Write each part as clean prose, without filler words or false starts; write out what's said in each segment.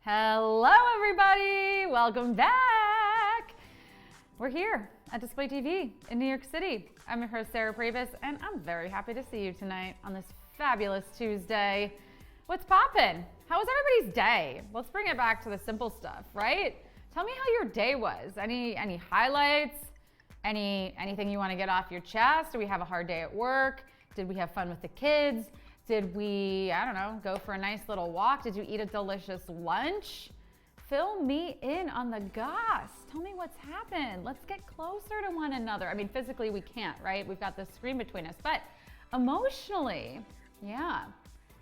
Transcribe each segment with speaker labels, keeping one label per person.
Speaker 1: Hello, everybody. Welcome back. We're here at Display TV in New York City. I'm your host, Sarah Pribis, and I'm very happy to see you tonight on this fabulous Tuesday. What's poppin'? How was everybody's day? Let's bring it back to the simple stuff, right? Tell me how your day was. Any highlights? Anything you want to get off your chest? Did we have a hard day at work? Did we have fun with the kids? Did we, I don't know, go for a nice little walk? Did you eat a delicious lunch? Fill me in on the goss. Tell me what's happened. Let's get closer to one another. I mean, physically we can't, right? We've got this screen between us, but emotionally, yeah.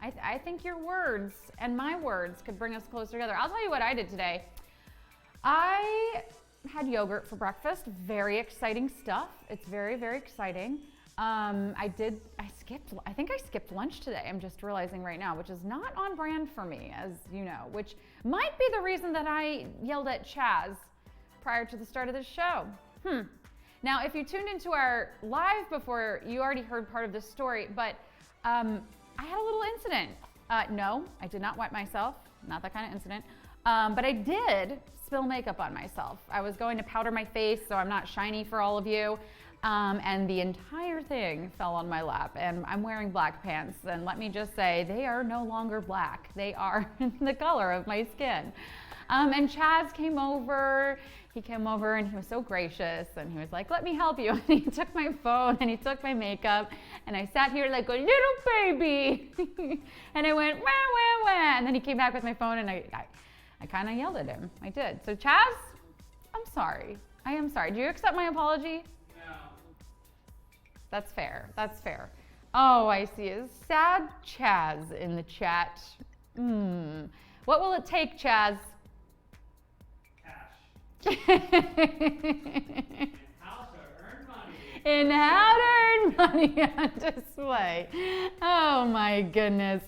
Speaker 1: I think your words and my words could bring us closer together. I'll tell you what I did today. I had yogurt for breakfast. Very exciting stuff. It's very, very exciting. I think I skipped lunch today. I'm just realizing right now, which is not on brand for me, as you know, which might be the reason that I yelled at Chaz prior to the start of this show. Now, if you tuned into our live before, you already heard part of this story, but I had a little incident. No, I did not wet myself, not that kind of incident, but I did spill makeup on myself. I was going to powder my face so I'm not shiny for all of you. And the entire thing fell on my lap, and I'm wearing black pants, and let me just say, they are no longer black. They are the color of my skin. And Chaz came over, and he was so gracious, and he was like, let me help you. And he took my phone, and he took my makeup, and I sat here like a little baby. And I went, wah, wah, wah. And then he came back with my phone, and I kind of yelled at him. I did. So Chaz, I'm sorry. I am sorry. Do you accept my apology? That's fair. That's fair. Oh, I see a sad Chaz in the chat. What will it take, Chaz?
Speaker 2: Cash. How to earn money.
Speaker 1: In how to earn money on display. Oh my goodness.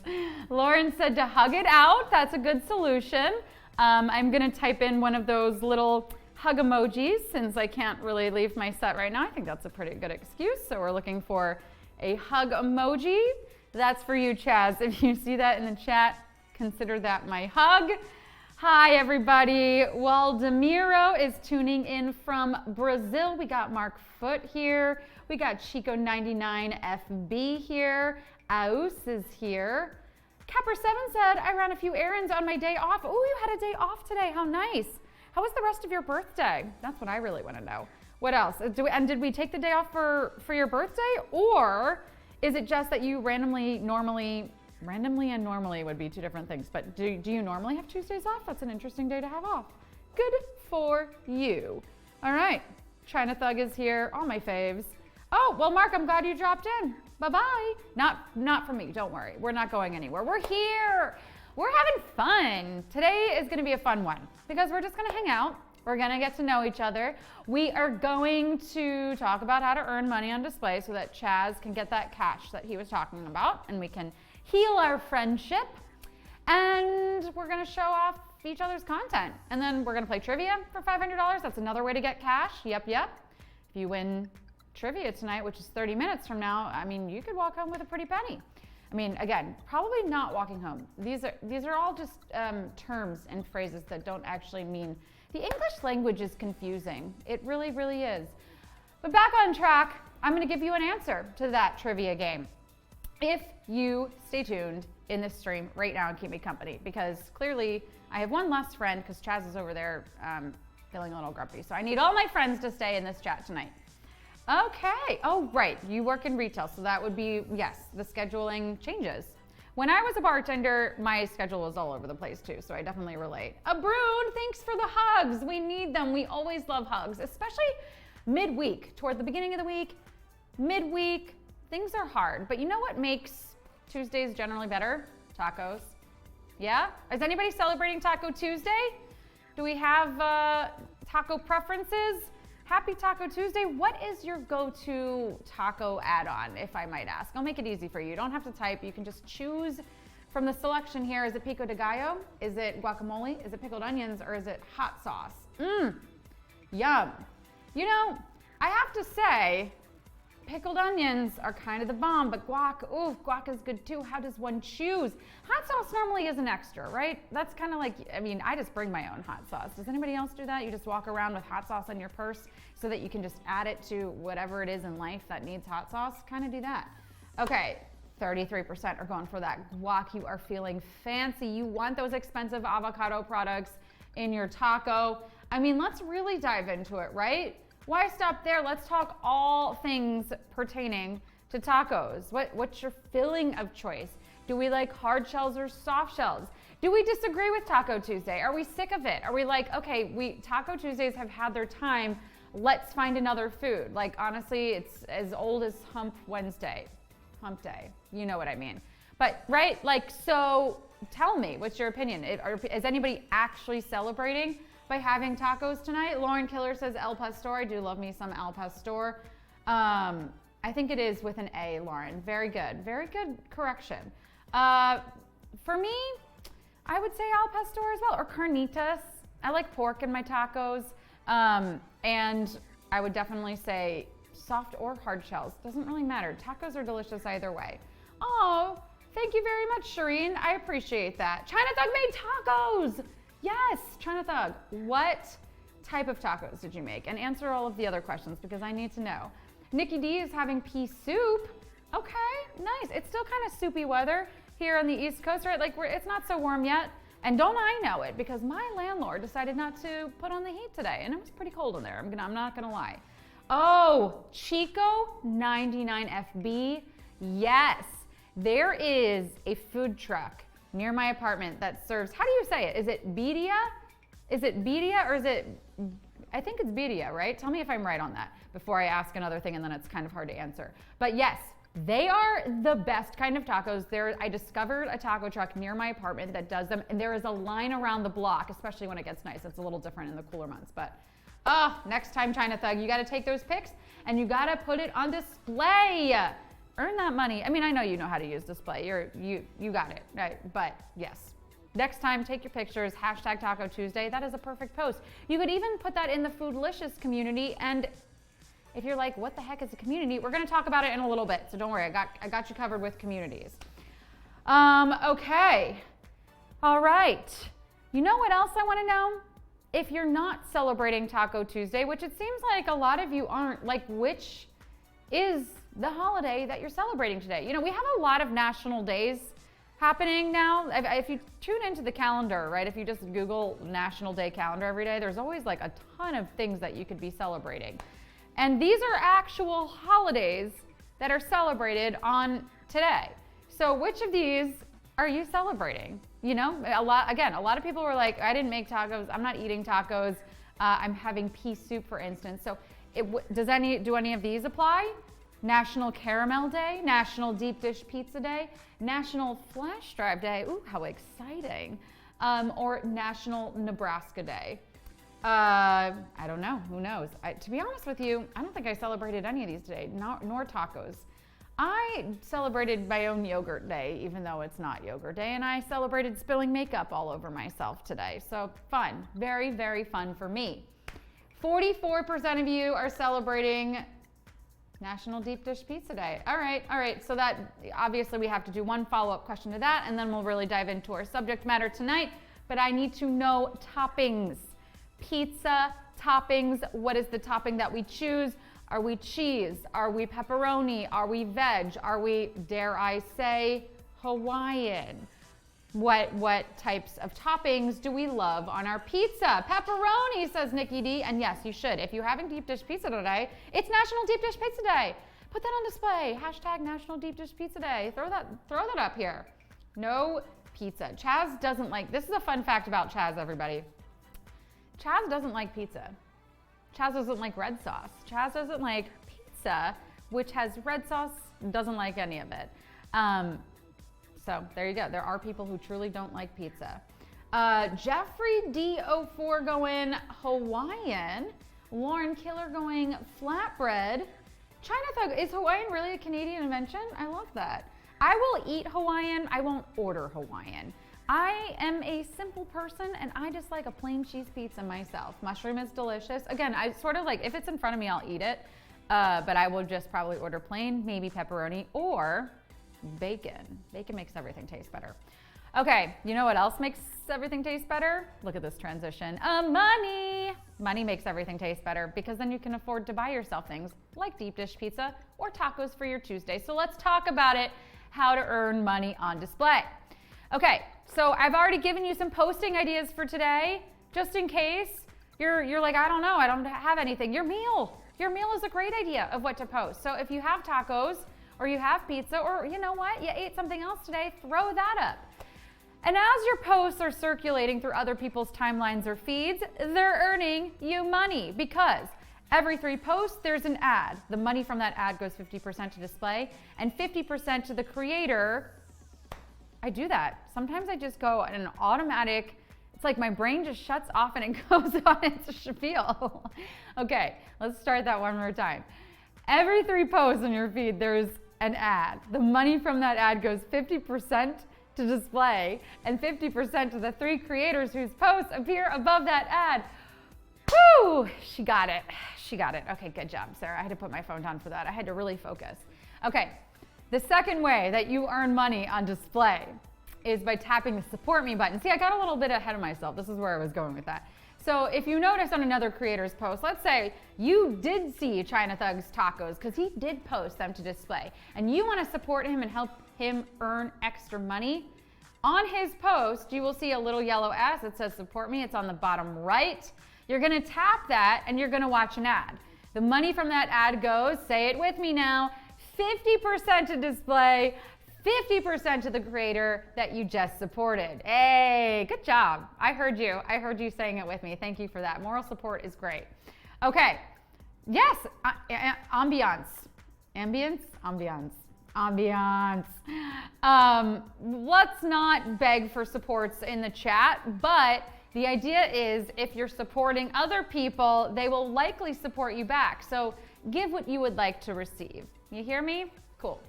Speaker 1: Lauren said to hug it out. That's a good solution. I'm going to type in one of those little hug emojis since I can't really leave my set right now. I think that's a pretty good excuse. So we're looking for a hug emoji. That's for you, Chaz. If you see that in the chat, consider that my hug. Hi, everybody. Well, Demiro is tuning in from Brazil. We got Mark Foot here. We got Chico99FB here. Aus is here. Capper7 said, I ran a few errands on my day off. Oh, you had a day off today. How nice. How was the rest of your birthday? That's what I really want to know. What else? Did we take the day off for your birthday? Or is it just that you randomly and normally would be two different things. But do you normally have Tuesdays off? That's an interesting day to have off. Good for you. All right. China Thug is here. All my faves. Oh, well, Mark, I'm glad you dropped in. Bye-bye. Not for me. Don't worry. We're not going anywhere. We're here. We're having fun. Today is going to be a fun one because we're just going to hang out. We're going to get to know each other. We are going to talk about how to earn money on display so that Chaz can get that cash that he was talking about and we can heal our friendship. And we're going to show off each other's content. And then we're going to play trivia for $500. That's another way to get cash. Yep. If you win trivia tonight, which is 30 minutes from now, I mean, you could walk home with a pretty penny. I mean, again, probably not walking home. These are all just terms and phrases that don't actually mean. The English language is confusing. It really, really is. But back on track, I'm going to give you an answer to that trivia game. If you stay tuned in this stream right now and keep me company, because clearly I have one less friend because Chaz is over there feeling a little grumpy. So I need all my friends to stay in this chat tonight. Okay. Oh, right. You work in retail, so that would be, yes, the scheduling changes. When I was a bartender, my schedule was all over the place too, so I definitely relate. Brune, thanks for the hugs. We need them. We always love hugs, especially midweek, toward the beginning of the week, midweek. Things are hard, but you know what makes Tuesdays generally better? Tacos. Yeah? Is anybody celebrating Taco Tuesday? Do we have taco preferences? Happy Taco Tuesday. What is your go-to taco add-on, if I might ask? I'll make it easy for you. You don't have to type. You can just choose from the selection here. Is it pico de gallo? Is it guacamole? Is it pickled onions? Or is it hot sauce? Yum. You know, I have to say, Pickled onions are kind of the bomb, but guac, ooh, guac is good too. How does one choose? Hot sauce normally is an extra, right? That's kind of like, I mean, I just bring my own hot sauce. Does anybody else do that? You just walk around with hot sauce in your purse so that you can just add it to whatever it is in life that needs hot sauce? Kind of do that. Okay, 33% are going for that guac. You are feeling fancy. You want those expensive avocado products in your taco. I mean, let's really dive into it, right? Why stop there? Let's talk all things pertaining to tacos. What's your filling of choice? Do we like hard shells or soft shells? Do we disagree with Taco Tuesday? Are we sick of it? Are we like, okay, Taco Tuesdays have had their time. Let's find another food. Like, honestly, it's as old as Hump Day. You know what I mean. But, right? Like, so tell me, what's your opinion? Is anybody actually celebrating by having tacos tonight? Lauren Killer says El Pastor. I do love me some El Pastor. I think it is with an A, Lauren. Very good. Very good correction. For me, I would say Al Pastor as well, or carnitas. I like pork in my tacos. And I would definitely say soft or hard shells. Doesn't really matter. Tacos are delicious either way. Oh, thank you very much, Shireen. I appreciate that. China Thug made tacos. Yes, China Thug. What type of tacos did you make? And answer all of the other questions because I need to know. Nikki D is having pea soup. Okay, nice. It's still kind of soupy weather here on the East Coast, right? Like it's not so warm yet. And don't I know it because my landlord decided not to put on the heat today and it was pretty cold in there. I'm not gonna lie. Oh, Chico 99FB. Yes, there is a food truck near my apartment that serves, how do you say it? Is it Bedia? Is it Bedia or is it, I think it's Bedia, right? Tell me if I'm right on that before I ask another thing and then it's kind of hard to answer. But yes, they are the best kind of tacos. I discovered a taco truck near my apartment that does them, and there is a line around the block, especially when it gets nice. It's a little different in the cooler months, but next time, China Thug, you got to take those pics and you got to put it on display. Earn that money. I mean, I know you know how to use display. You got it, right? But yes, next time, take your pictures. Hashtag Taco Tuesday. That is a perfect post. You could even put that in the Foodlicious community, and if you're like, what the heck is a community? We're going to talk about it in a little bit, so don't worry. I got you covered with communities. Okay. All right. You know what else I want to know? If you're not celebrating Taco Tuesday, which it seems like a lot of you aren't, like which is the holiday that you're celebrating today? You know, we have a lot of national days happening now. If you tune into the calendar, right, if you just Google National Day calendar every day, there's always like a ton of things that you could be celebrating. And these are actual holidays that are celebrated on today. So which of these are you celebrating? You know, a lot of people were like, I didn't make tacos. I'm not eating tacos. I'm having pea soup, for instance. So do any of these apply? National Caramel Day, National Deep Dish Pizza Day, National Flash Drive Day. Ooh, how exciting. Or National Nebraska Day. I don't know. Who knows? To be honest with you, I don't think I celebrated any of these today, nor tacos. I celebrated my own yogurt day, even though it's not yogurt day, and I celebrated spilling makeup all over myself today. So fun. Very, very fun for me. 44% of you are celebrating National Deep Dish Pizza Day. All right. So that, obviously we have to do one follow-up question to that, and then we'll really dive into our subject matter tonight. But I need to know toppings. Pizza toppings. What is the topping that we choose? Are we cheese? Are we pepperoni? Are we veg? Are we, dare I say, Hawaiian? What types of toppings do we love on our pizza? Pepperoni, says Nikki D. And yes, you should. If you're having deep dish pizza today, it's National Deep Dish Pizza Day. Put that on display. Hashtag National Deep Dish Pizza Day. Throw that up here. No pizza. Chaz doesn't like, this is a fun fact about Chaz, everybody. Chaz doesn't like pizza. Chaz doesn't like red sauce. Chaz doesn't like pizza, which has red sauce, doesn't like any of it. So there you go. There are people who truly don't like pizza. Jeffrey D04 going Hawaiian. Lauren Killer going flatbread. China Thug, is Hawaiian really a Canadian invention? I love that. I will eat Hawaiian. I won't order Hawaiian. I am a simple person and I just like a plain cheese pizza myself. Mushroom is delicious. Again, I sort of like, if it's in front of me, I'll eat it. But I will just probably order plain, maybe pepperoni or bacon. Bacon makes everything taste better. Okay, you know what else makes everything taste better? Look at this transition. Money. Money makes everything taste better because then you can afford to buy yourself things like deep dish pizza or tacos for your Tuesday. So let's talk about it, how to earn money on display. Okay, so I've already given you some posting ideas for today, just in case you're like, I don't know, I don't have anything. Your meal is a great idea of what to post. So if you have tacos or you have pizza or you know what, you ate something else today, throw that up. And as your posts are circulating through other people's timelines or feeds, they're earning you money because every 3 posts, there's an ad. The money from that ad goes 50% to display and 50% to the creator. I do that. Sometimes I just go in an automatic, it's like my brain just shuts off and it goes on its spiel. Okay, let's start that one more time. Every 3 posts on your feed, there's an ad. The money from that ad goes 50% to display and 50% to the 3 creators whose posts appear above that ad. Woo! She got it. She got it. Okay, good job, Sarah. I had to put my phone down for that. I had to really focus. Okay, the second way that you earn money on display is by tapping the support me button. See, I got a little bit ahead of myself. This is where I was going with that. So if you notice on another creator's post, let's say you did see China Thug's tacos because he did post them to display and you want to support him and help him earn extra money. On his post, you will see a little yellow S that says support me. It's on the bottom right. You're going to tap that and you're going to watch an ad. The money from that ad goes, say it with me now, 50% to display, 50% to the creator that you just supported. Hey, good job. I heard you. I heard you saying it with me. Thank you for that. Moral support is great. Okay. Yes, ambiance. Ambience? Ambiance. Ambiance. Let's not beg for supports in the chat, but the idea is if you're supporting other people, they will likely support you back. So give what you would like to receive. You hear me? Cool.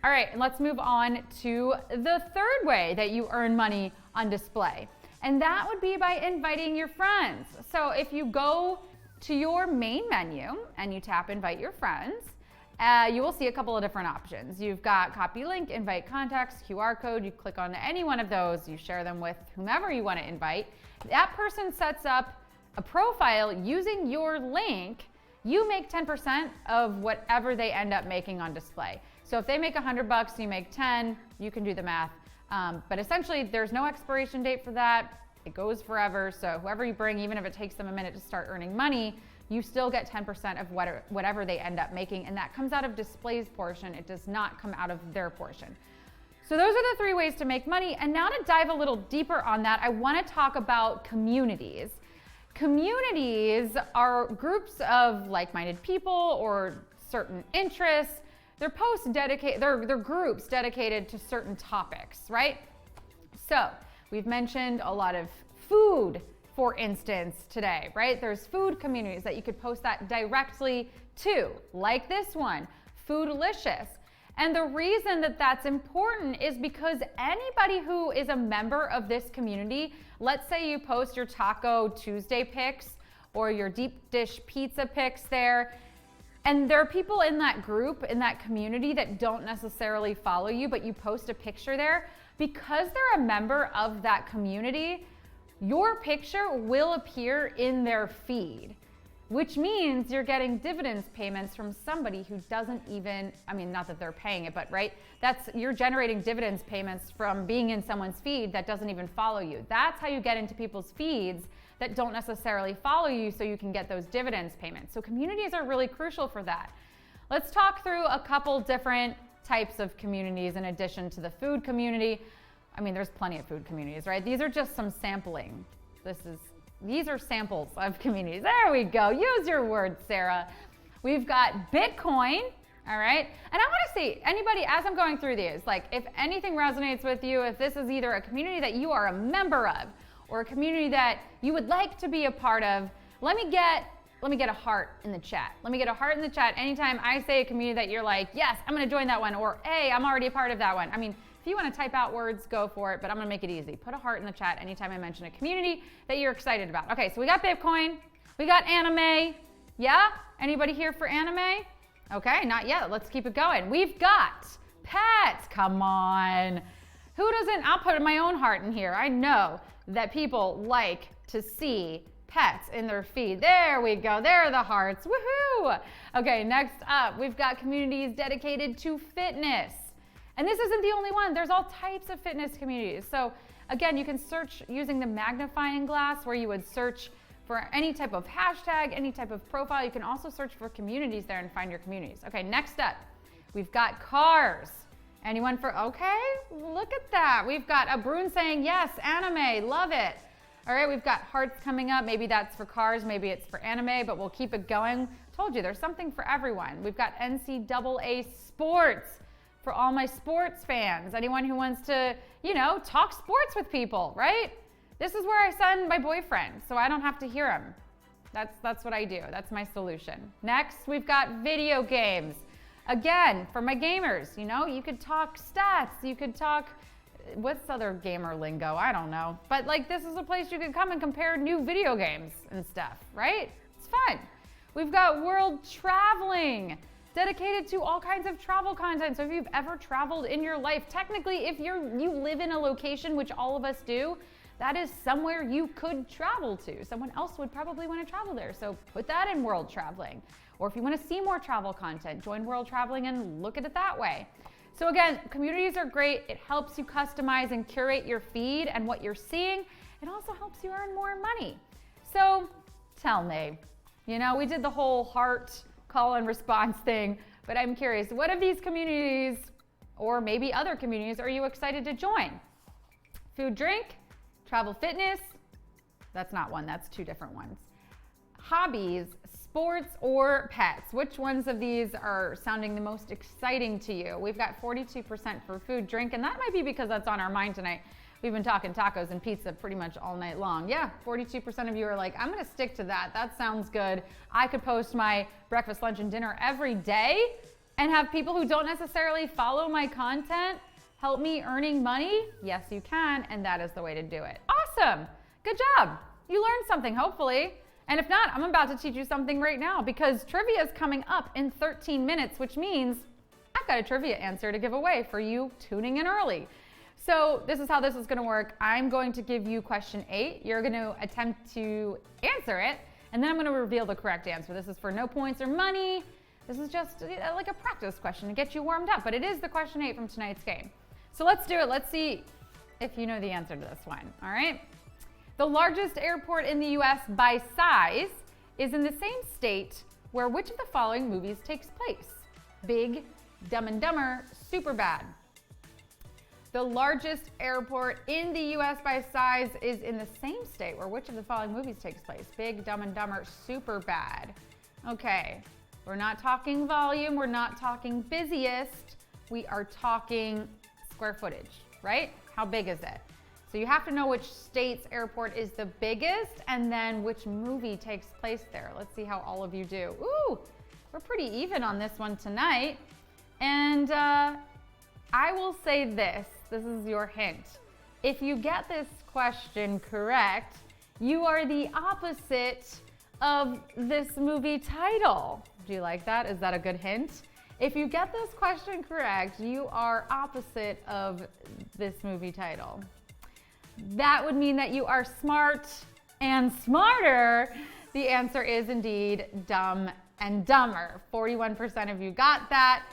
Speaker 1: All right, and let's move on to the third way that you earn money on display. And that would be by inviting your friends. So if you go to your main menu and you tap invite your friends, you will see a couple of different options. You've got copy link, invite contacts, QR code. You click on any one of those, you share them with whomever you want to invite. That person sets up a profile using your link. You make 10% of whatever they end up making on display. So if they make $100, you make 10, you can do the math. But essentially there's no expiration date for that. It goes forever. So whoever you bring, even if it takes them a minute to start earning money, you still get 10% of whatever they end up making. And that comes out of display's portion. It does not come out of their portion. So those are the 3 ways to make money. And now to dive a little deeper on that, I want to talk about communities. Communities are groups of like-minded people or certain interests. They're groups dedicated to certain topics, right? So we've mentioned a lot of food, for instance, today, right? There's food communities that you could post that directly to, like this one, Foodlicious. And the reason that that's important is because anybody who is a member of this community, let's say you post your Taco Tuesday pics or your deep dish pizza pics there, and there are people in that group, in that community that don't necessarily follow you, but you post a picture there, because they're a member of that community, your picture will appear in their feed, which means you're getting dividends payments from somebody who doesn't even, I mean, not that they're paying it, but right, you're generating dividends payments from being in someone's feed that doesn't even follow you. That's how you get into people's feeds that don't necessarily follow you, so you can get those dividends payments. So communities are really crucial for that. Let's talk through a couple different types of communities in addition to the food community. I mean, there's plenty of food communities, right? These are just some sampling. These are samples of communities. There we go. Use your words, Sarah. We've got Bitcoin, all right? And I want to see, anybody, as I'm going through these, like if anything resonates with you, if this is either a community that you are a member of or a community that you would like to be a part of, let me get a heart in the chat. Let me get a heart in the chat anytime I say a community that you're like, yes, I'm going to join that one, or hey, I'm already a part of that one. I mean, if you want to type out words, go for it, but I'm going to make it easy. Put a heart in the chat anytime I mention a community that you're excited about. Okay, so we got Bitcoin, we got anime. Yeah? Anybody here for anime? Okay, not yet. Let's keep it going. We've got pets. Come on. Who doesn't? I'll put my own heart in here. I know that people like to see pets in their feed. There we go. There are the hearts. Woohoo! Okay, next up, we've got communities dedicated to fitness. And this isn't the only one. There's all types of fitness communities. So again, you can search using the magnifying glass where you would search for any type of hashtag, any type of profile. You can also search for communities there and find your communities. Okay, next up, we've got cars. Anyone for, okay, look at that. We've got a Brune saying, yes, anime, love it. All right, we've got hearts coming up. Maybe that's for cars, maybe it's for anime, but we'll keep it going. Told you, there's something for everyone. We've got NCAA sports for all my sports fans. Anyone who wants to, talk sports with people, right? This is where I send my boyfriend, so I don't have to hear him. That's what I do. That's my solution. Next, we've got video games. Again, for my gamers, you could talk stats, you could talk, what's other gamer lingo? I don't know. But this is a place you can come and compare new video games and stuff, right? It's fun. We've got world traveling, dedicated to all kinds of travel content. So if you've ever traveled in your life, technically if you live in a location, which all of us do, that is somewhere you could travel to. Someone else would probably want to travel there. So put that in world traveling. Or if you want to see more travel content, join world traveling and look at it that way. So again, communities are great. It helps you customize and curate your feed and what you're seeing. It also helps you earn more money. So tell me, we did the whole heart call and response thing, but I'm curious, what of these communities or maybe other communities are you excited to join? Food, drink, travel, fitness? That's not one, that's two different ones. Hobbies, sports, or pets? Which ones of these are sounding the most exciting to you? We've got 42% for food, drink, and that might be because that's on our mind tonight. We've been talking tacos and pizza pretty much all night long. Yeah, 42% of you are like, I'm gonna stick to that. That sounds good. I could post my breakfast, lunch, and dinner every day and have people who don't necessarily follow my content help me earning money. Yes, you can, and that is the way to do it. Awesome, good job. You learned something, hopefully. And if not, I'm about to teach you something right now because trivia is coming up in 13 minutes, which means I've got a trivia answer to give away for you tuning in early. So this is how this is going to work. I'm going to give you question 8. You're going to attempt to answer it, and then I'm going to reveal the correct answer. This is for no points or money. This is just like a practice question to get you warmed up, but it is the question 8 from tonight's game. So let's do it. Let's see if you know the answer to this one. All right. The largest airport in the U.S. by size is in the same state where which of the following movies takes place? Big, Dumb and Dumber, Superbad. The largest airport in the U.S. by size is in the same state where which of the following movies takes place? Big, Dumb and Dumber, Superbad. Okay, we're not talking volume, we're not talking busiest, we are talking square footage, right? How big is it? So you have to know which state's airport is the biggest and then which movie takes place there. Let's see how all of you do. Ooh, we're pretty even on this one tonight. And I will say this is your hint. If you get this question correct, you are the opposite of this movie title. Do you like that? Is that a good hint? If you get this question correct, you are opposite of this movie title. That would mean that you are smart and smarter. The answer is indeed Dumb and Dumber. 41% of you got that.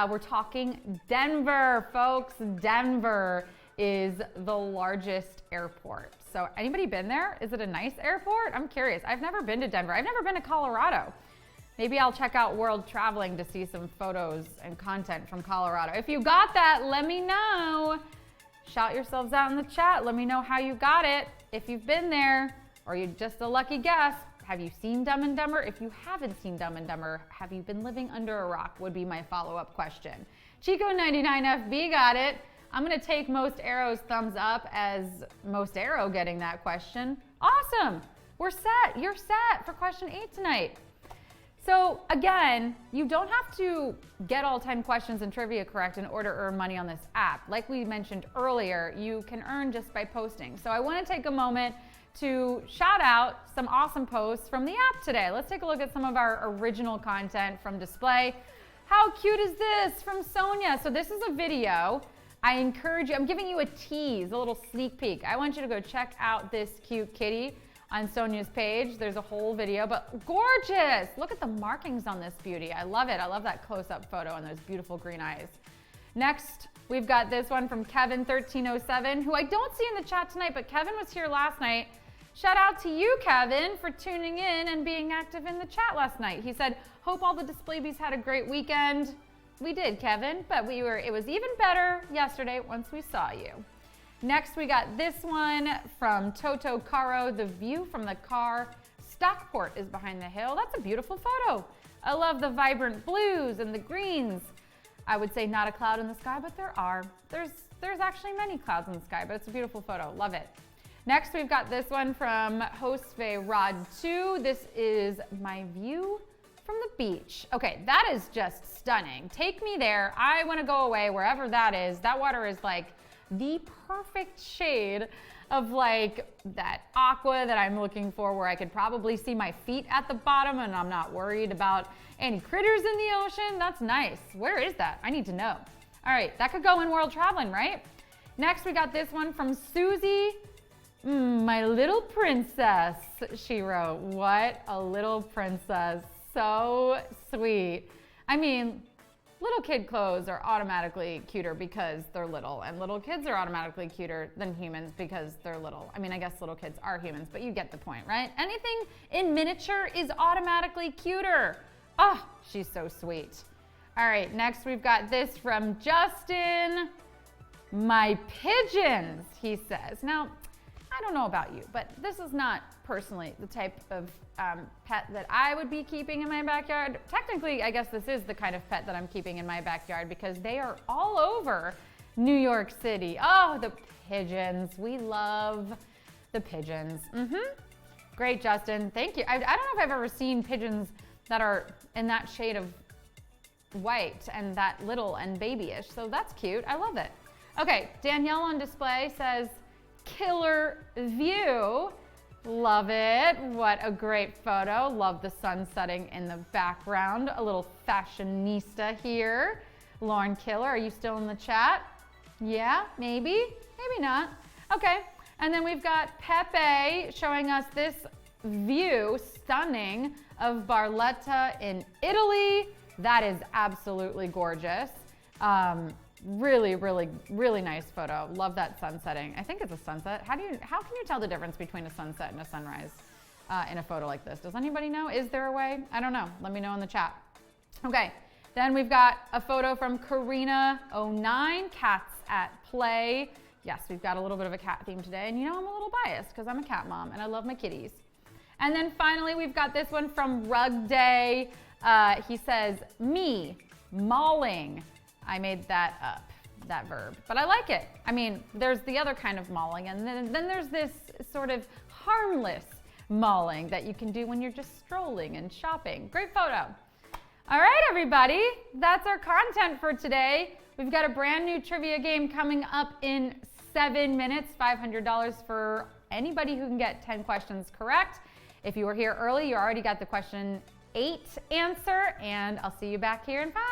Speaker 1: We're talking Denver, folks. Denver is the largest airport. So anybody been there? Is it a nice airport? I'm curious. I've never been to Denver. I've never been to Colorado. Maybe I'll check out World Traveling to see some photos and content from Colorado. If you got that, let me know. Shout yourselves out in the chat. Let me know how you got it. If you've been there or you're just a lucky guess, have you seen Dumb and Dumber? If you haven't seen Dumb and Dumber, have you been living under a rock would be my follow-up question. Chico99FB got it. I'm gonna take Most Arrow's thumbs up as Most Arrow getting that question. Awesome, we're set, you're set for question 8 tonight. So again, you don't have to get all 10 questions in trivia correct in order to earn money on this app. Like we mentioned earlier, you can earn just by posting. So I wanna take a moment to shout out some awesome posts from the app today. Let's take a look at some of our original content from Display. How cute is this from Sonia? So this is a video. I encourage you, I'm giving you a tease, a little sneak peek. I want you to go check out this cute kitty on Sonia's page. There's a whole video, but gorgeous. Look at the markings on this beauty. I love it. I love that close-up photo and those beautiful green eyes. Next, we've got this one from Kevin1307, who I don't see in the chat tonight, but Kevin was here last night. Shout out to you, Kevin, for tuning in and being active in the chat last night. He said, hope all the Displaybys had a great weekend. We did, Kevin, but it was even better yesterday once we saw you. Next, we got this one from Toto Caro. The view from the car. Stockport is behind the hill. That's a beautiful photo. I love the vibrant blues and the greens. I would say not a cloud in the sky, but there are. There's actually many clouds in the sky, but it's a beautiful photo. Love it. Next, we've got this one from Josve Rod 2. This is my view from the beach. Okay, that is just stunning. Take me there. I want to go away wherever that is. That water is like the perfect shade of like that aqua that I'm looking for, where I could probably see my feet at the bottom and I'm not worried about any critters in the ocean. That's nice. Where is that? I need to know. All right, that could go in world traveling, right? Next, we got this one from Susie. My little princess, she wrote. What a little princess. So sweet. I mean, little kid clothes are automatically cuter because they're little, and little kids are automatically cuter than humans because they're little. I mean, I guess little kids are humans, but you get the point, right? Anything in miniature is automatically cuter. Oh, she's so sweet. All right, next we've got this from Justin. My pigeons, he says. Now, I don't know about you, but this is not personally the type of pet that I would be keeping in my backyard. Technically, I guess this is the kind of pet that I'm keeping in my backyard because they are all over New York City. Oh, the pigeons. We love the pigeons. Great, Justin. Thank you. I don't know if I've ever seen pigeons that are in that shade of white and that little and babyish, so that's cute. I love it. Okay, Danielle on display says, killer view. Love it. What a great photo. Love the sun setting in the background. A little fashionista here. Lauren Killer, are you still in the chat? Yeah, maybe, maybe not. Okay, and then we've got Pepe showing us this view, stunning, of Barletta in Italy. That is absolutely gorgeous. Really, really, really nice photo. Love that sun setting. I think it's a sunset. How can you tell the difference between a sunset and a sunrise in a photo like this? Does anybody know? Is there a way? I don't know. Let me know in the chat. Okay, then we've got a photo from Karina09, Cats at Play. Yes, we've got a little bit of a cat theme today, and you know I'm a little biased because I'm a cat mom and I love my kitties. And then finally, we've got this one from Rug Day. He says, me, mauling. I made that up, that verb, but I like it. I mean, there's the other kind of mauling, and then there's this sort of harmless mauling that you can do when you're just strolling and shopping. Great photo. All right, everybody, that's our content for today. We've got a brand new trivia game coming up in 7 minutes, $500 for anybody who can get 10 questions correct. If you were here early, you already got the question 8 answer, and I'll see you back here in 5.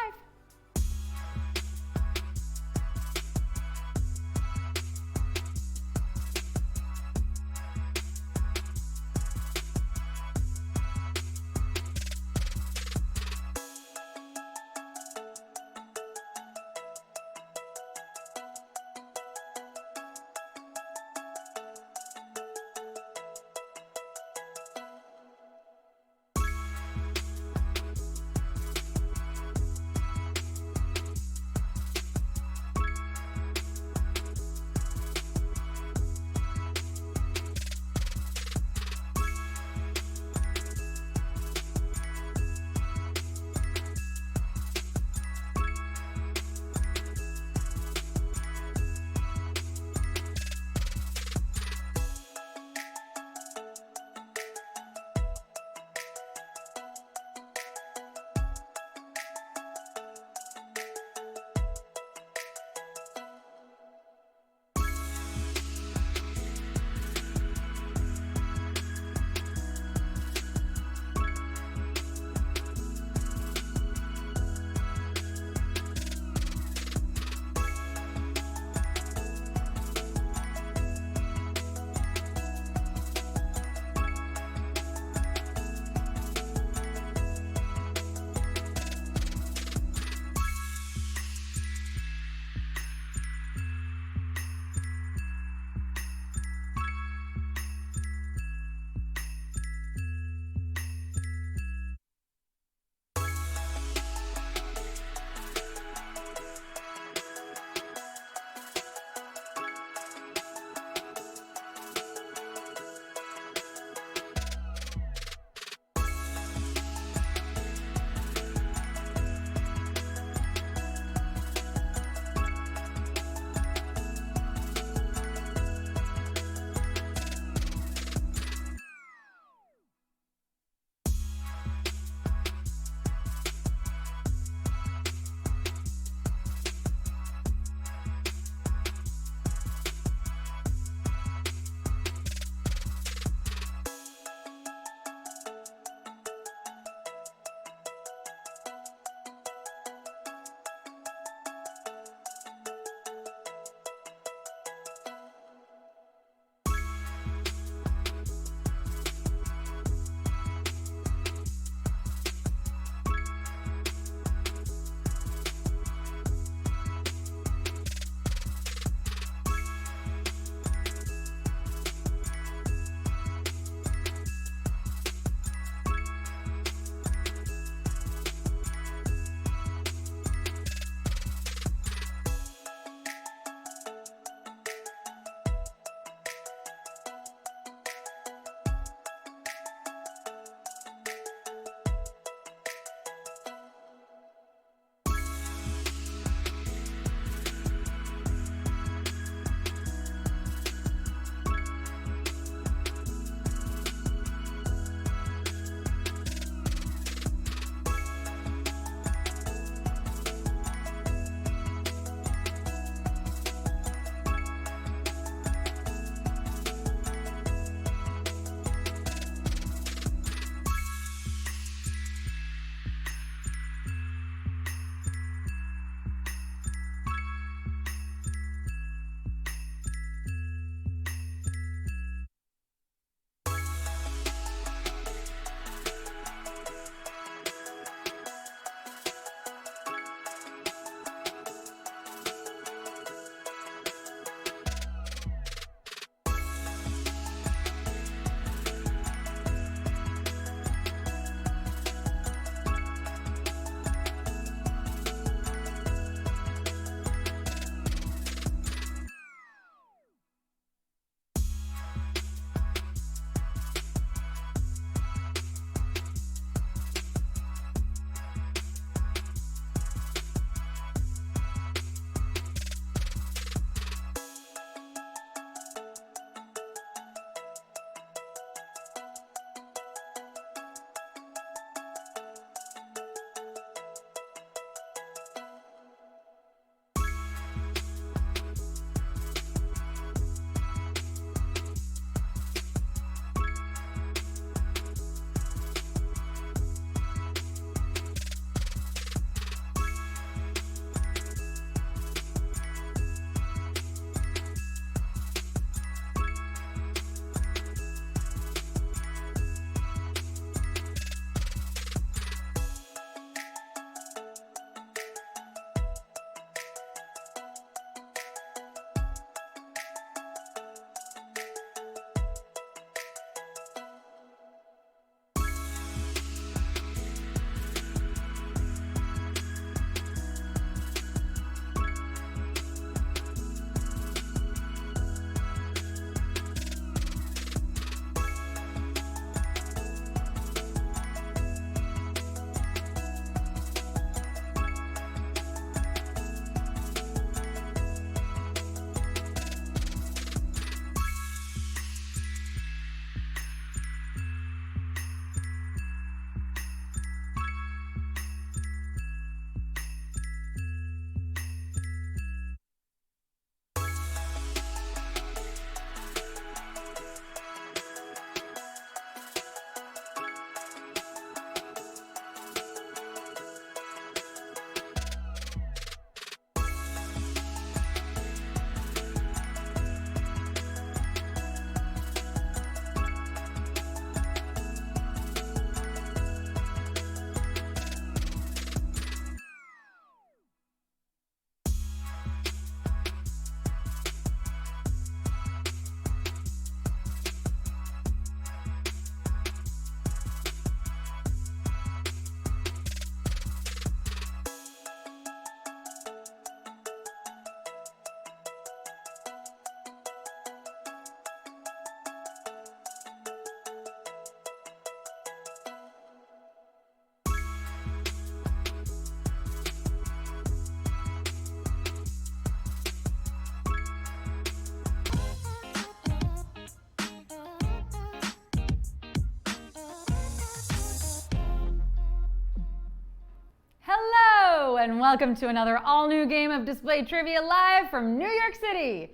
Speaker 1: and welcome to another all-new game of Display Trivia live from New York City.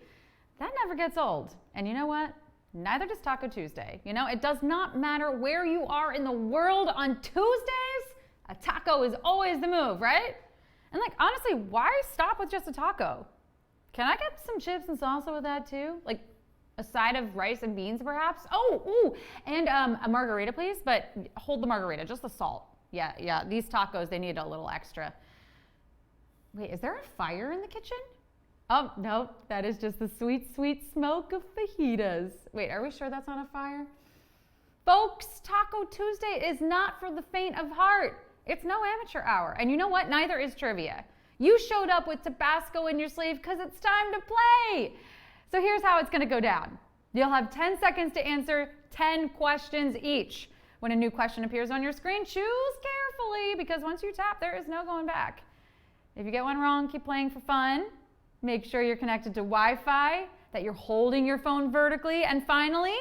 Speaker 1: That never gets old. And you know what? Neither does Taco Tuesday. You know, it does not matter where you are in the world on Tuesdays, a taco is always the move, right? And like, honestly, why stop with just a taco? Can I get some chips and salsa with that too? Like a side of rice and beans perhaps? Oh, ooh, and a margarita please, but hold the margarita, just the salt. Yeah, these tacos, they need a little extra. Wait, is there a fire in the kitchen? Oh, no, that is just the sweet, sweet smoke of fajitas. Wait, are we sure that's not a fire? Folks, Taco Tuesday is not for the faint of heart. It's no amateur hour. And you know what? Neither is trivia. You showed up with Tabasco in your sleeve because it's time to play. So here's how it's gonna go down. You'll have 10 seconds to answer 10 questions each. When a new question appears on your screen, choose carefully because once you tap, there is no going back. If you get one wrong, keep playing for fun. Make sure you're connected to Wi-Fi, that you're holding your phone vertically, and finally,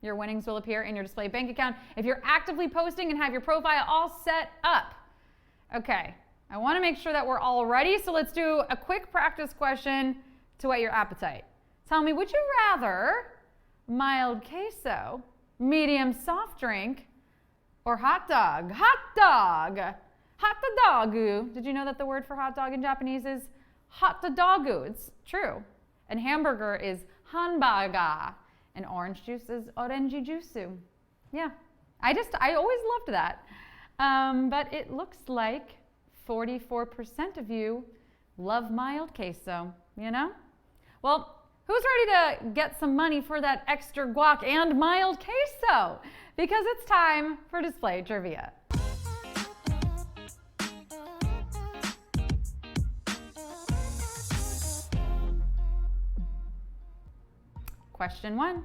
Speaker 1: your winnings will appear in your display bank account if you're actively posting and have your profile all set up. Okay, I want to make sure that we're all ready, so let's do a quick practice question to whet your appetite. Tell me, would you rather mild queso, medium soft drink, or hot dog? Hot dog! Hot dogu. Did you know that the word for hot dog in Japanese is hot dogu? It's true. And hamburger is hanbaga. And orange juice is orange juice. Yeah, I always loved that. But it looks like 44% of you love mild queso, you know? well, who's ready to get some money for that extra guac and mild queso? Because it's time for display trivia. Question 1.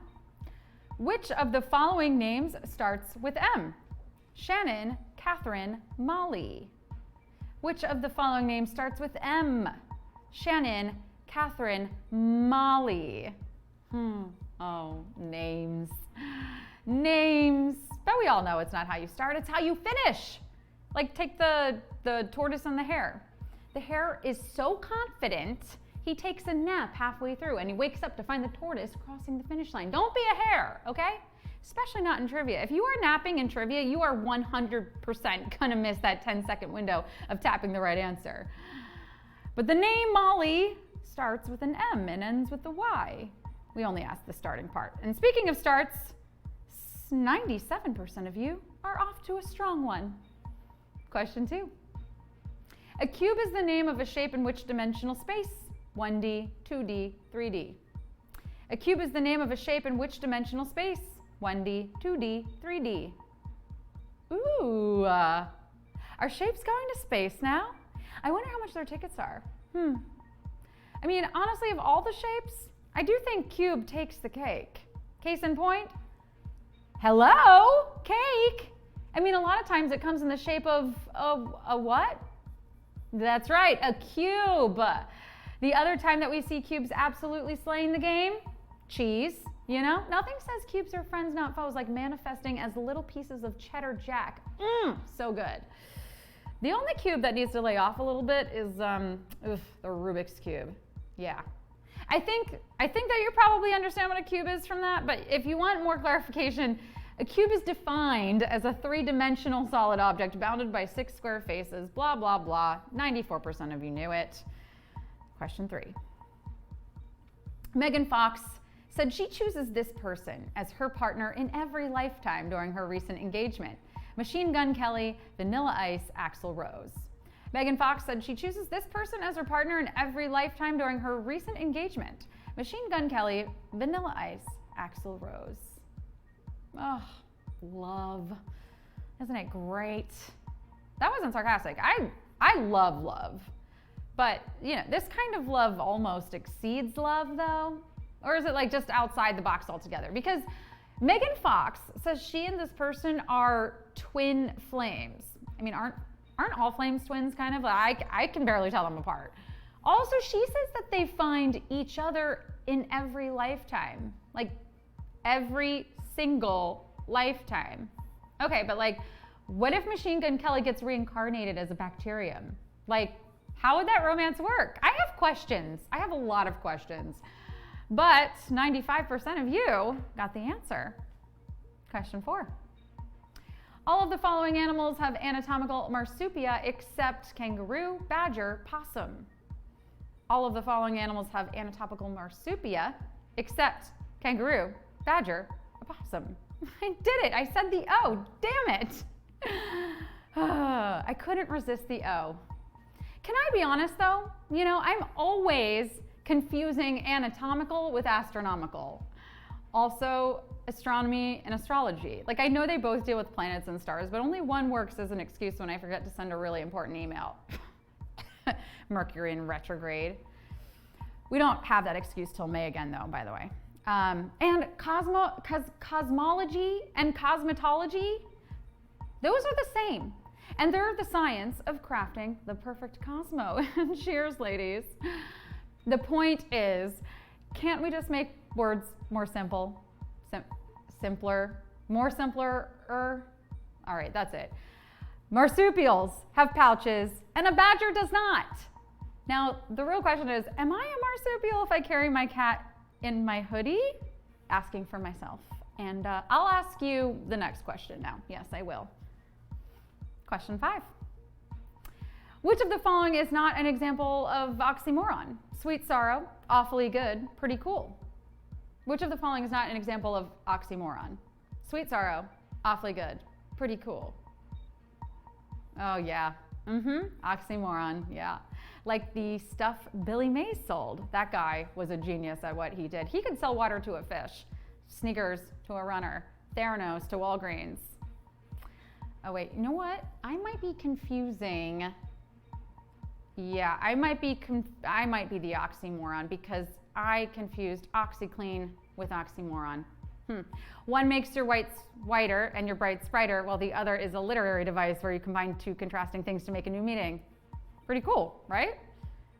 Speaker 1: Which of the following names starts with M? Shannon, Catherine, Molly. Which of the following names starts with M? Shannon, Catherine, Molly. Oh, names. Names. But we all know it's not how you start, it's how you finish. Like take the tortoise and the hare. The hare is so confident, he takes a nap halfway through and he wakes up to find the tortoise crossing the finish line. Don't be a hare, okay? Especially not in trivia. If you are napping in trivia, you are 100% gonna miss that 10-second window of tapping the right answer. But the name Molly starts with an M and ends with a Y. We only asked the starting part. And speaking of starts, 97% of you are off to a strong one. Question 2. A cube is the name of a shape in which dimensional space? 1D, 2D, 3D. A cube is the name of a shape in which dimensional space? 1D, 2D, 3D. Ooh, are shapes going to space now? I wonder how much their tickets are. I mean, honestly, of all the shapes, I do think cube takes the cake. Case in point, hello, cake. I mean, a lot of times it comes in the shape of a what? That's right, a cube. The other time that we see cubes absolutely slaying the game, cheese. You know, nothing says cubes are friends, not foes, like manifesting as little pieces of cheddar jack. So good. The only cube that needs to lay off a little bit is the Rubik's Cube. Yeah. I think that you probably understand what a cube is from that, but if you want more clarification, a cube is defined as a three-dimensional solid object bounded by 6 square faces, blah, blah, blah. 94% of you knew it. Question 3. Megan Fox said she chooses this person as her partner in every lifetime during her recent engagement. Machine Gun Kelly, Vanilla Ice, Axl Rose. Megan Fox said she chooses this person as her partner in every lifetime during her recent engagement. Machine Gun Kelly, Vanilla Ice, Axl Rose. Oh, love. Isn't it great? That wasn't sarcastic. I love love. But, you know, this kind of love almost exceeds love, though. Or is it like just outside the box altogether? Because Megan Fox says she and this person are twin flames. I mean, aren't all flames twins kind of? I can barely tell them apart. Also, she says that they find each other in every lifetime. Like, every single lifetime. Okay, but like, what if Machine Gun Kelly gets reincarnated as a bacterium? Like, How would that romance work? I have questions. I have a lot of questions. But 95% of you got the answer. Question 4. All of the following animals have anatomical marsupial except kangaroo, badger, possum. All of the following animals have anatomical marsupial except kangaroo, badger, opossum. I did it. I said the O. Damn it. I couldn't resist the O. Can I be honest though? You know, I'm always confusing anatomical with astronomical. Also, astronomy and astrology. Like, I know they both deal with planets and stars, but only one works as an excuse when I forget to send a really important email. Mercury in retrograde. We don't have that excuse till May again, though, by the way. And cosmology and cosmetology, those are the same. And they're the science of crafting the perfect cosmo. Cheers, ladies. The point is, can't we just make words more simple? Simpler? More simpler? All right, that's it. Marsupials have pouches, and a badger does not. Now, the real question is, am I a marsupial if I carry my cat in my hoodie? Asking for myself. And I'll ask you the next question now. Yes, I will. Question 5. Which of the following is not an example of oxymoron? Sweet sorrow, awfully good, pretty cool. Which of the following is not an example of oxymoron? Sweet sorrow, awfully good, pretty cool. Oh yeah, oxymoron, yeah. Like the stuff Billy Mays sold. That guy was a genius at what he did. He could sell water to a fish, sneakers to a runner, Theranos to Walgreens. Oh wait, you know what? I might be confusing. Yeah, I might be the oxymoron because I confused OxyClean with oxymoron. One makes your whites whiter and your brights brighter, while the other is a literary device where you combine two contrasting things to make a new meaning. Pretty cool, right?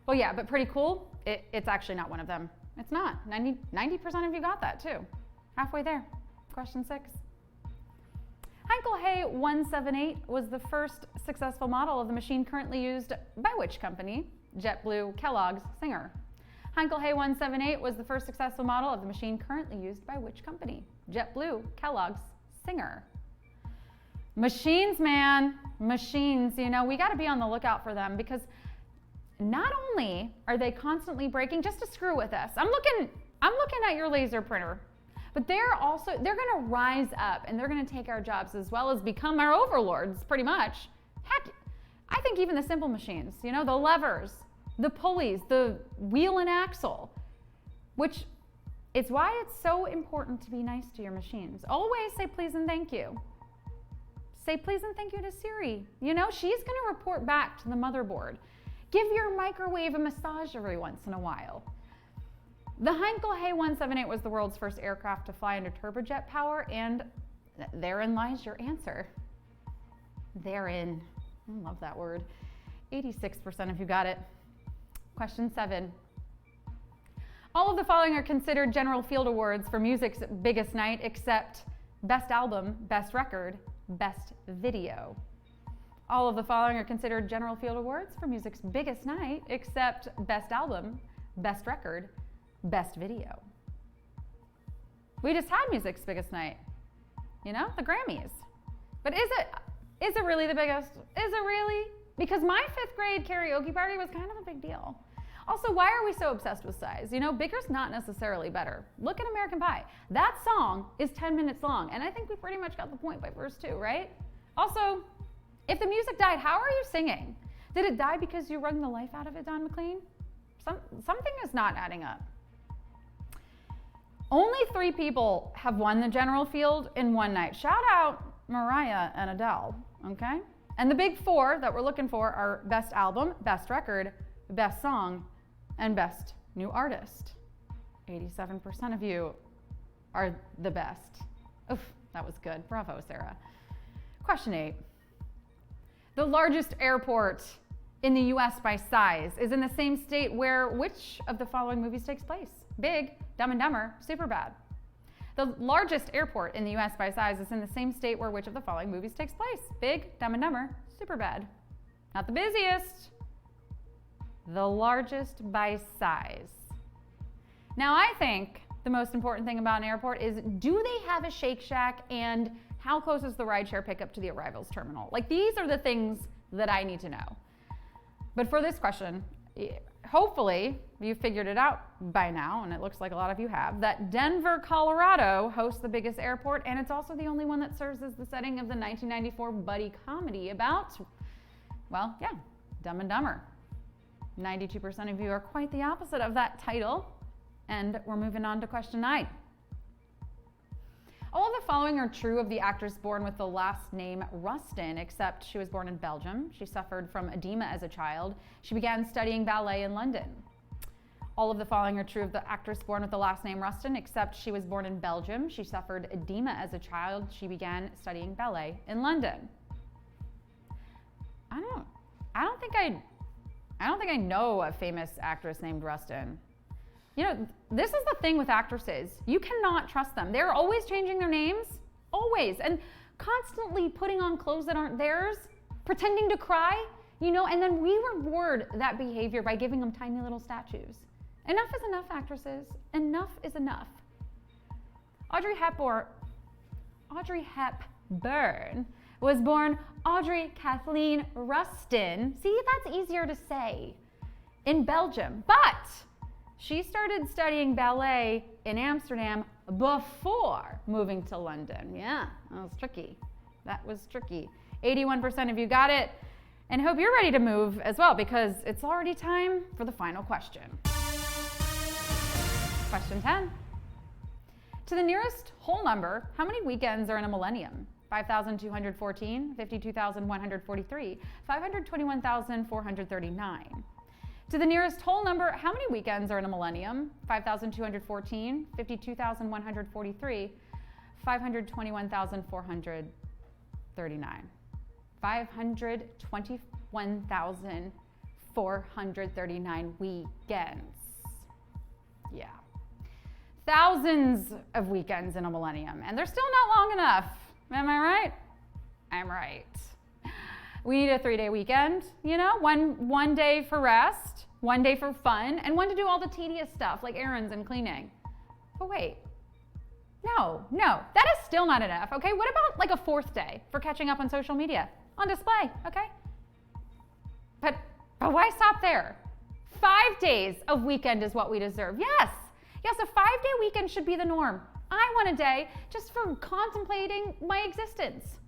Speaker 1: Well, yeah, but pretty cool, it's actually not one of them. It's not. 90% of you got that too. Halfway there. Question 6. Heinkel-Hay 178 was the first successful model of the machine currently used by which company? JetBlue, Kellogg's, Singer. Heinkel-Hay 178 was the first successful model of the machine currently used by which company? JetBlue, Kellogg's, Singer. Machines, man. Machines. You know, we got to be on the lookout for them because not only are they constantly breaking just to screw with us. I'm looking at your laser printer. But they're going to rise up and they're going to take our jobs as well as become our overlords, pretty much. Heck, I think even the simple machines, you know, the levers, the pulleys, the wheel and axle, which is why it's so important to be nice to your machines. Always say please and thank you. Say please and thank you to Siri. You know, she's going to report back to the motherboard. Give your microwave a massage every once in a while. The Heinkel-Hay 178 was the world's first aircraft to fly under turbojet power, and therein lies your answer. Therein. I love that word. 86% of you got it. Question 7. All of the following are considered general field awards for music's biggest night except Best Album, Best Record, Best Video. All of the following are considered general field awards for music's biggest night except Best Album, Best Record, Best Video. We just had music's biggest night, you know, the Grammys. But is it really the biggest? Is it really? Because my 5th grade karaoke party was kind of a big deal. Also, why are we so obsessed with size? You know, bigger's not necessarily better. Look at American Pie. That song is 10 minutes long, and I think we pretty much got the point by verse 2, right? Also, if the music died, how are you singing? Did it die because you wrung the life out of it, Don McLean? Something is not adding up. Only 3 people have won the general field in one night. Shout out Mariah and Adele, okay? And the big 4 that we're looking for are Best Album, Best Record, Best Song, and Best New Artist. 87% of you are the best. Oof, that was good. Bravo, Sarah. Question 8. The largest airport in the US by size is in the same state where which of the following movies takes place? Big, Dumb and Dumber, Superbad. The largest airport in the US by size is in the same state where which of the following movies takes place? Big, Dumb and Dumber, Superbad. Not the busiest. The largest by size. Now, I think the most important thing about an airport is, do they have a Shake Shack, and how close is the rideshare pickup to the arrivals terminal? Like, these are the things that I need to know. But for this question, hopefully you figured it out by now, and it looks like a lot of you have, that Denver, Colorado hosts the biggest airport, and it's also the only one that serves as the setting of the 1994 buddy comedy about, well, yeah, Dumb and Dumber. 92% of you are quite the opposite of that title. And we're moving on to question 9. All of the following are true of the actress born with the last name Rustin, except she was born in Belgium. She suffered from edema as a child. She began studying ballet in London. All of the following are true of the actress born with the last name Rustin, except she was born in Belgium. She suffered edema as a child. She began studying ballet in London. I don't think I know a famous actress named Rustin. You know, this is the thing with actresses. You cannot trust them. They're always changing their names, always, and constantly putting on clothes that aren't theirs, pretending to cry, you know, and then we reward that behavior by giving them tiny little statues. Enough is enough, actresses. Enough is enough. Audrey Hepburn was born Audrey Kathleen Rustin. See, that's easier to say. In Belgium, but she started studying ballet in Amsterdam before moving to London. Yeah, that was tricky. That was tricky. 81% of you got it. And hope you're ready to move as well, because it's already time for the final question. Question 10. To the nearest whole number, how many weekends are in a millennium? 5,214, 52,143, 521,439. To the nearest whole number, how many weekends are in a millennium? 5,214, 52,143, 521,439. 521,439 weekends. Yeah. Thousands of weekends in a millennium, and they're still not long enough. Am I right? I'm right. We need a 3-day weekend, you know, one day for rest, one day for fun, and one to do all the tedious stuff like errands and cleaning. But wait, no, that is still not enough, okay? What about like a 4th day for catching up on social media? On display, okay? But why stop there? 5 days of weekend is what we deserve. Yes, a 5-day weekend should be the norm. I want a day just for contemplating my existence.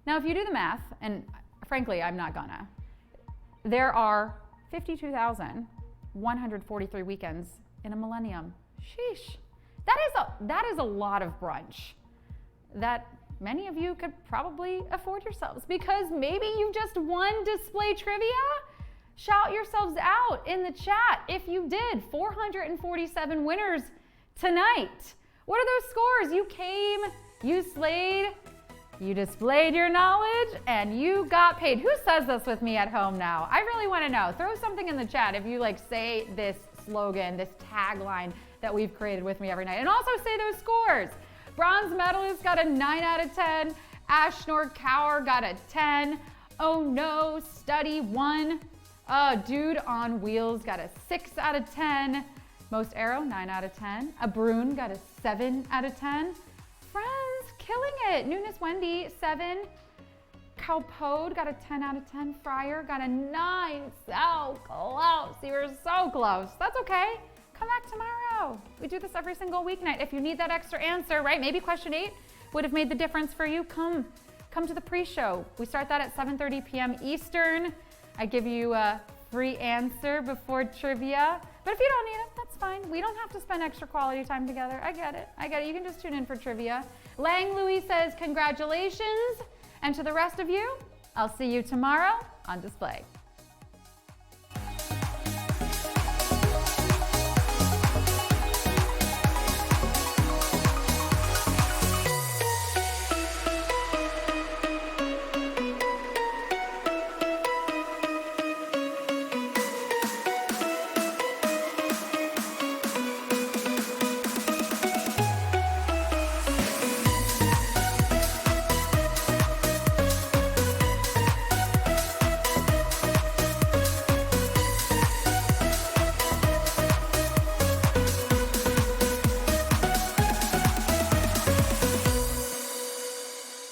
Speaker 1: Now, if you do the math, and frankly, I'm not gonna, there are 52,143 weekends in a millennium. Sheesh. That is a lot of brunch that many of you could probably afford yourselves, because maybe you just won display trivia. Shout yourselves out in the chat if you did. 447 winners tonight. What are those scores? You came, you slayed, you displayed your knowledge, and you got paid. Who says this with me at home now? I really want to know. Throw something in the chat if you like say this slogan, this tagline that we've created with me every night. And also say those scores. Bronze medalist got a 9 out of 10. Ash Norcower got a 10. Oh no, Study 1. Dude on Wheels got a 6 out of 10. Most Arrow, 9 out of 10. Abrun got a 7 out of 10. Friends, killing it. Nunes Wendy, 7. Cowpode got a 10 out of 10. Fryer got a 9. So close. You were so close. That's okay. Come back tomorrow. We do this every single weeknight. If you need that extra answer, right? Maybe question 8 would have made the difference for you. Come to the pre-show. We start that at 7:30 p.m. Eastern. I give you a free answer before trivia. But if you don't need it, that's fine. We don't have to spend extra quality time together. I get it. You can just tune in for trivia. Lang Louis says, congratulations. And to the rest of you, I'll see you tomorrow on display.